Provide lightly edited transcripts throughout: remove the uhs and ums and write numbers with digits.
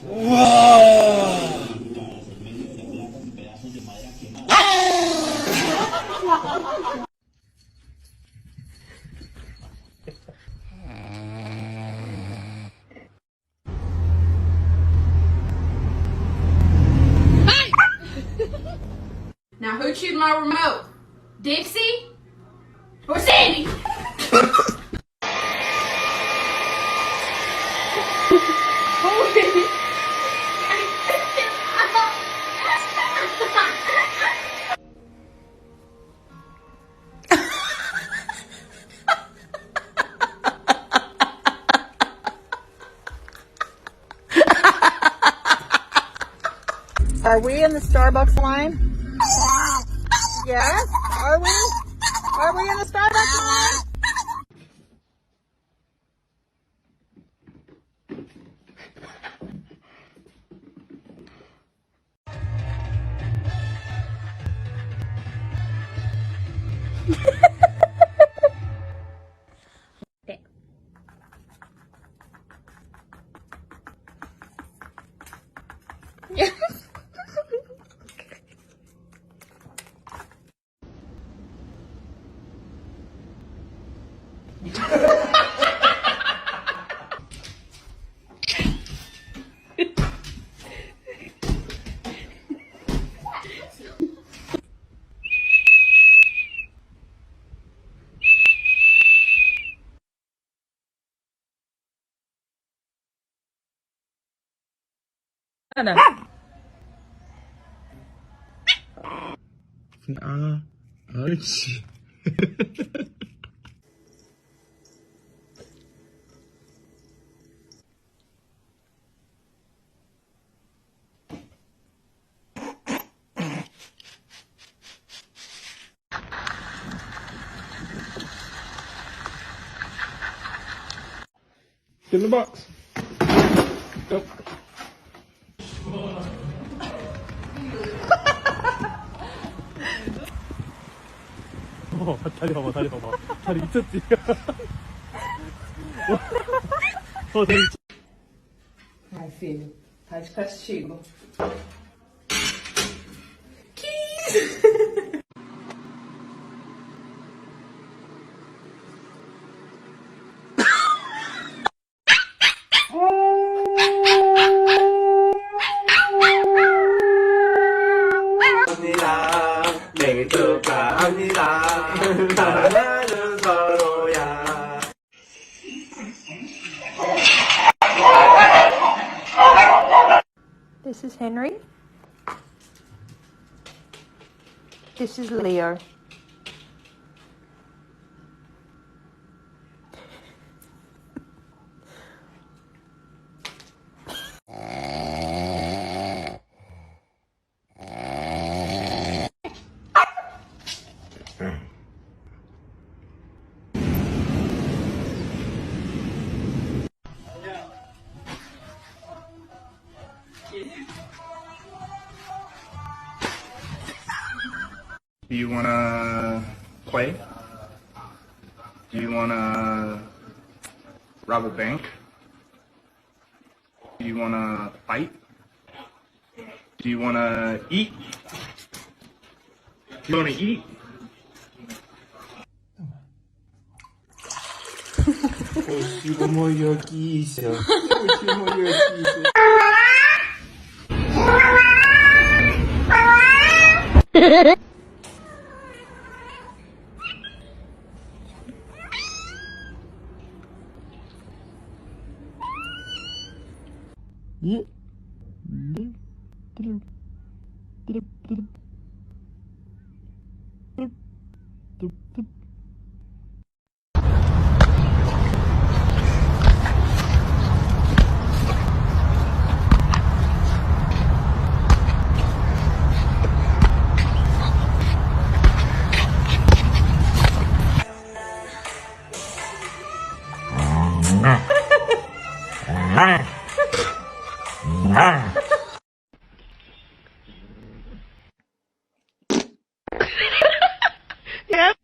Now who chewed my remote? Dixie or Sandy? Are we in the Starbucks line? Yes? Are we? Are we in the Starbucks line? Ano? Archie. In the box. Yep. 다리 봐봐, 다리 봐봐. 다리 미쳤지? 다리 미쳤... Ai, filho, tá de castigo. 생일 축하합니다. 사랑하는 서로야. This is Henry. This is Leo. Do you wanna play? Do you wanna rob a bank? Do you wanna fight? Do you wanna eat? Do you wanna eat? 오시고 뭐 여기 있어. 오시고 뭐 여기 있어. 예.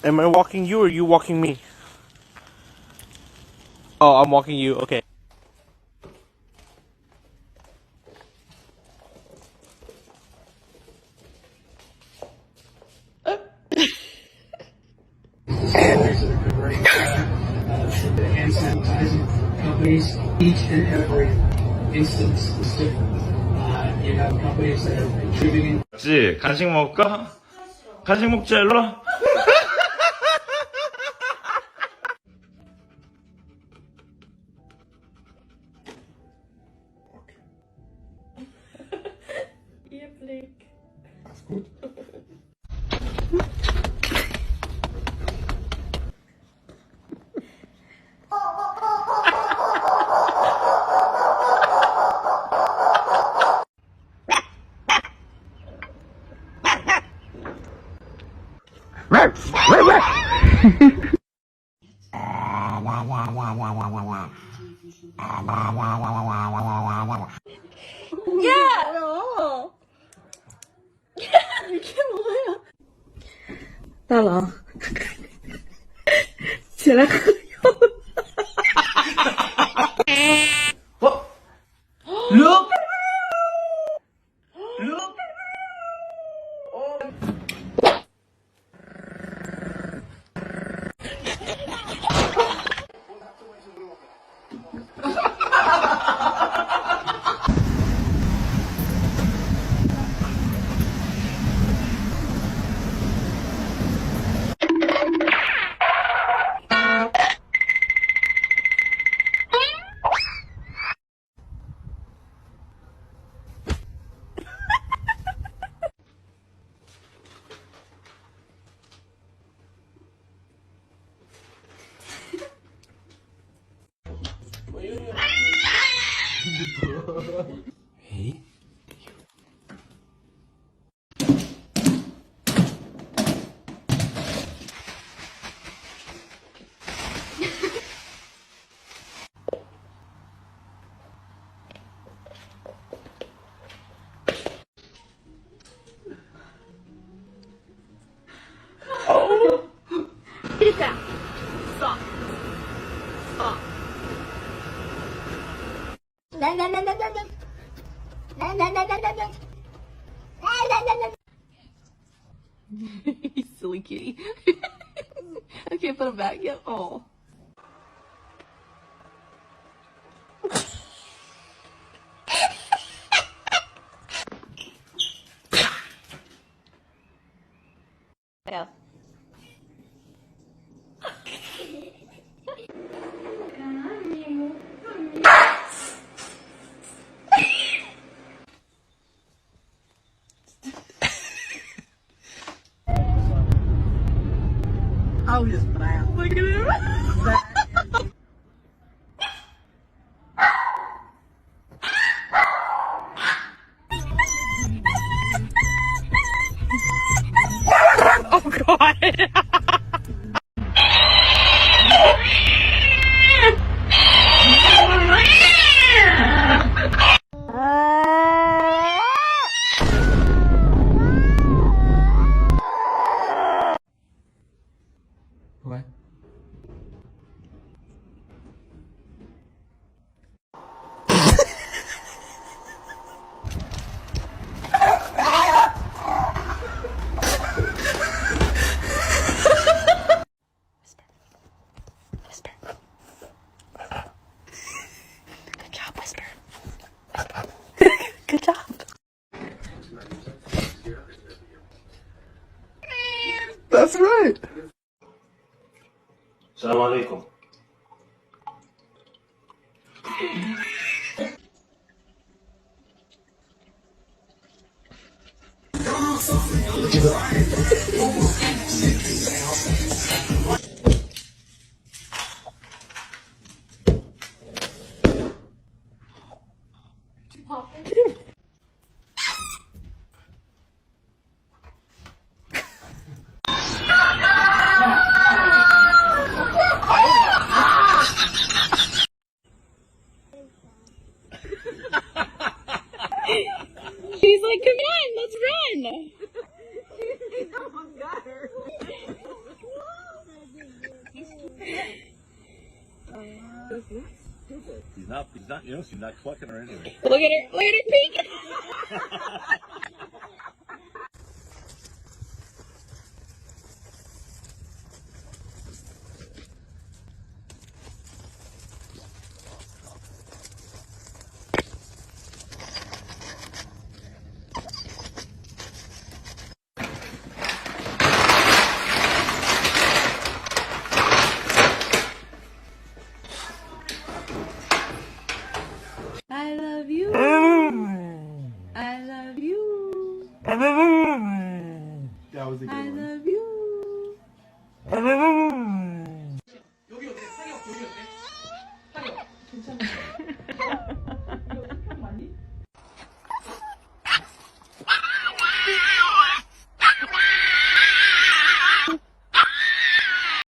Am I walking you or you walking me? Oh, I'm walking you. Okay. Hand sanitizing companies, each and every instance is different. You have companies that are contributing. 맞지? 간식 먹을까? 간식 먹자, 일로 와.大郎，起来喝药。 Look! Look! Hey. You silly kitty. I can't put him back yet. Oh. Yeah. Oh, just brown. Look at him. Oh God. What? Good job, Whisper. Good job. That's right. Salam alaikum. He's like like, come on, let's run. He almost got her. He's not, she's not clucking her anyway. Look at her peeking. I love you. I love you. That was a good I one. love you.